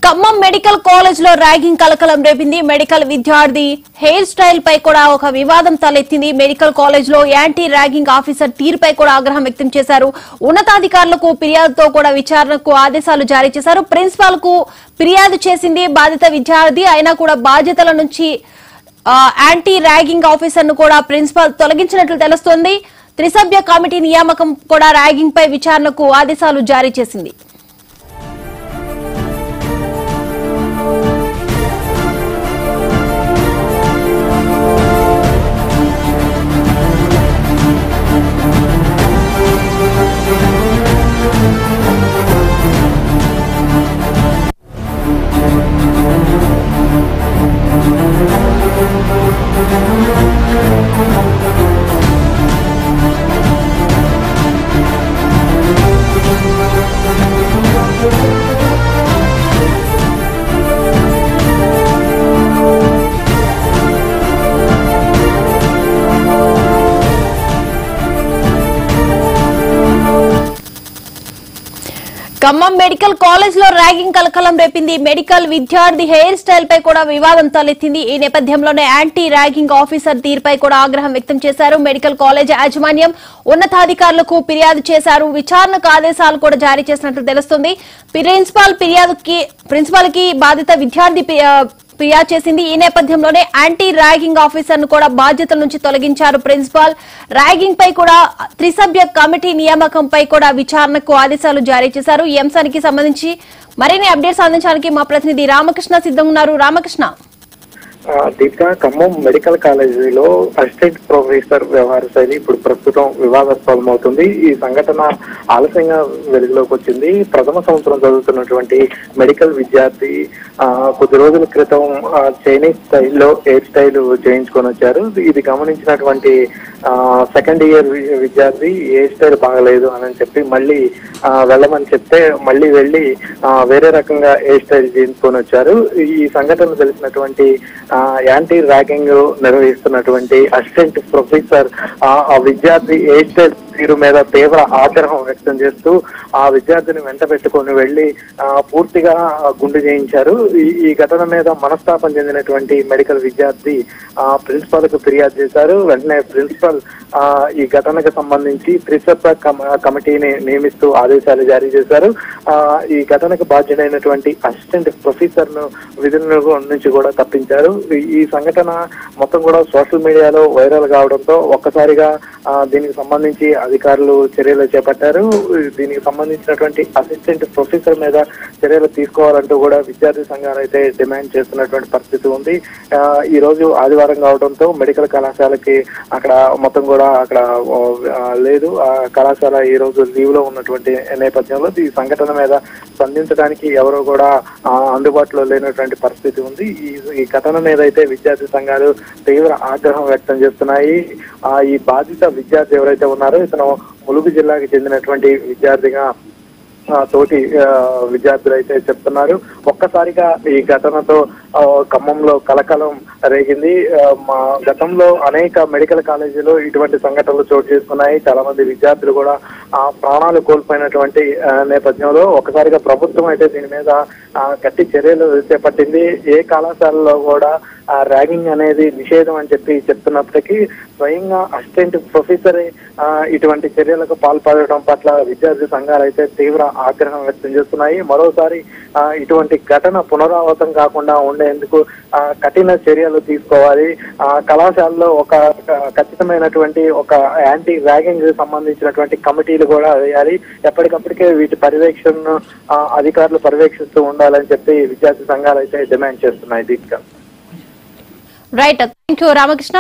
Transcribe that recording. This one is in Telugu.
ఖమ్మం మెడికల్ కాలేజ్ లో ర్యాగింగ్ కలకలం రేపింది. మెడికల్ విద్యార్థి హెయిర్ స్టైల్ పై కూడా ఒక వివాదం తలెత్తింది. మెడికల్ కాలేజ్ లో యాంటీ ర్యాగింగ్ ఆఫీసర్ తీరుపై కూడా ఆగ్రహం వ్యక్తం చేశారు. ఉన్నతాధికారులకు ఫిర్యాదుతో కూడా విచారణకు ఆదేశాలు జారీ చేశారు. ప్రిన్సిపాల్ కు ఫిర్యాదు చేసింది బాధిత విద్యార్థి. అయినా కూడా బాధ్యతల నుంచి యాంటీ ర్యాగింగ్ ఆఫీసర్ ను కూడా ప్రిన్సిపాల్ తొలగించినట్లు తెలుస్తోంది. త్రిసభ్య కమిటీ నియామకం కూడా ర్యాగింగ్ పై విచారణకు ఆదేశాలు జారీ చేసింది. ఖమ్మం మెడికల్ కాలేజ్ లో ర్యాగింగ్ కలకలం రేపింది. మెడికల్ విద్యార్థి హెయిర్ స్టైల్ పై కూడా వివాదం తలెత్తింది. ఈ నేపథ్యంలోనే యాంటీ ర్యాగింగ్ ఆఫీసర్ తీరుపై కూడా ఆగ్రహం వ్యక్తం చేశారు. మెడికల్ కాలేజ్ యాజమాన్యం ఉన్నతాధికారులకు ఫిర్యాదు చేశారు. విచారణకు ఆదేశాలు కూడా జారీ చేసినట్లు తెలుస్తుంది. ప్రిన్సిపాల్ కి బాధిత విద్యార్థి ఫిర్యాదు చేసింది. ఈ నేపథ్యంలోనే యాంటీ ర్యాగింగ్ ఆఫీసర్ ను కూడా బాధ్యతల నుంచి తొలగించారు ప్రిన్సిపాల్. ర్యాగింగ్ పై కూడా త్రిసభ్య కమిటీ నియామకంపై కూడా విచారణకు ఆదేశాలు జారీ చేశారు. ఈ అంశానికి సంబంధించి మరిన్ని అప్డేట్స్ అందించడానికి మా ప్రతినిధి రామకృష్ణ సిద్ధంగా ఉన్నారు. రామకృష్ణ, దీపిక, ఖమ్మం మెడికల్ కాలేజీలో అసిస్టెంట్ ప్రొఫెసర్ వ్యవహార శైలి ఇప్పుడు ప్రస్తుతం వివాదాస్పదమవుతుంది. ఈ సంఘటన ఆలస్యంగా వెలుగులోకి వచ్చింది. ప్రథమ సంవత్సరం చదువుతున్నటువంటి మెడికల్ విద్యార్థి కొద్ది రోజుల క్రితం చైనీస్ స్టైల్లో హెయిర్ స్టైల్ చేయించుకొని వచ్చారు. ఇది గమనించినటువంటి సెకండ్ ఇయర్ విద్యార్థి హెయిర్ స్టైల్ బాగలేదు అని చెప్పి మళ్ళీ వెళ్ళమని చెప్తే మళ్ళీ వెళ్ళి వేరే రకంగా హెయిర్ స్టైల్ చేయించుకొని వచ్చారు. ఈ సంఘటన తెలిసినటువంటి యాంటీ ర్యాగింగ్ నిర్వహిస్తున్నటువంటి అసిస్టెంట్ ప్రొఫెసర్ ఆ విద్యార్థి హెయిర్ స్టైల్ తీరు మీద తీవ్ర ఆగ్రహం వ్యక్తం చేస్తూ ఆ విద్యార్థిని వెంట పెట్టుకొని వెళ్లి పూర్తిగా గుండు చేయించారు. ఈ ఘటన మీద మనస్తాపం చెందినటువంటి మెడికల్ విద్యార్థి ప్రిన్సిపాల్ కు ఫిర్యాదు చేశారు. వెంటనే ప్రిన్సిపల్ ఈ ఘటనకు సంబంధించి త్రిసభ్య కమిటీని నియమిస్తూ ఆదేశాలు జారీ చేశారు. ఈ ఘటనకు బాధ్యుడైనటువంటి అసిస్టెంట్ ప్రొఫెసర్ ను విధుల నుంచి కూడా తప్పించారు. ఈ సంఘటన మొత్తం కూడా సోషల్ మీడియాలో వైరల్ కావడంతో ఒక్కసారిగా దీనికి సంబంధించి అధికారులు చర్యలు చేపట్టారు. దీనికి సంబంధించినటువంటి అసిస్టెంట్ ప్రొఫెసర్ మీద చర్యలు తీసుకోవాలంటూ కూడా విద్యార్థి సంఘాలు అయితే డిమాండ్ చేస్తున్నటువంటి పరిస్థితి ఉంది. ఈ రోజు ఆదివారం కావడంతో మెడికల్ కళాశాలకి అక్కడ మొత్తం కూడా అక్కడ లేదు. ఆ కళాశాల ఈ రోజు లీవ్ లో ఉన్నటువంటి నేపథ్యంలో ఈ సంఘటన మీద స్పందించడానికి ఎవరో కూడా అందుబాటులో లేనటువంటి పరిస్థితి ఉంది. ఈ ఘటన మీద అయితే విద్యార్థి సంఘాలు తీవ్ర ఆగ్రహం వ్యక్తం చేస్తున్నాయి. ఈ బాధిత విద్యార్థి ఎవరైతే ఉన్నారో ఇతను ములుగు జిల్లాకి చెందినటువంటి విద్యార్థిగా తోటి విద్యార్థులు అయితే చెప్తున్నారు. ఒక్కసారిగా ఈ ఘటనతో ఖమ్మంలో కలకలం రేగింది. గతంలో అనేక మెడికల్ కాలేజీలో ఇటువంటి సంఘటనలు చోటు చేసుకున్నాయి. చాలా మంది విద్యార్థులు కూడా ప్రాణాలు కోల్పోయినటువంటి నేపథ్యంలో ఒక్కసారిగా ప్రభుత్వం అయితే దీని మీద గట్టి చర్యలు చేపట్టింది. ఏ కళాశాలలో కూడా ర్యాగింగ్ అనేది నిషేధం అని చెప్పి చెప్తున్నప్పటికీ స్వయంగా అసిస్టెంట్ ప్రొఫెసరే ఇటువంటి చర్యలకు పాల్పడటం పట్ల విద్యార్థి సంఘాలు అయితే తీవ్ర ఆగ్రహం వ్యక్తం చేస్తున్నాయి. మరోసారి ఇటువంటి ఘటన పునరావృతం కాకుండా ఉండేందుకు కఠిన చర్యలు తీసుకోవాలి. కళాశాలలో ఒక ఖచ్చితమైనటువంటి ఒక యాంటీ ర్యాగింగ్ సంబంధించినటువంటి కమిటీలు కూడా వేయాలి. ఎప్పటికప్పటికే వీటి పర్యవేక్షణను అధికారులు పర్యవేక్షిస్తూ ఉండాలని చెప్పి విద్యార్థి సంఘాలు అయితే డిమాండ్ చేస్తున్నాయి. Deepika, right, thank you Ramakrishna.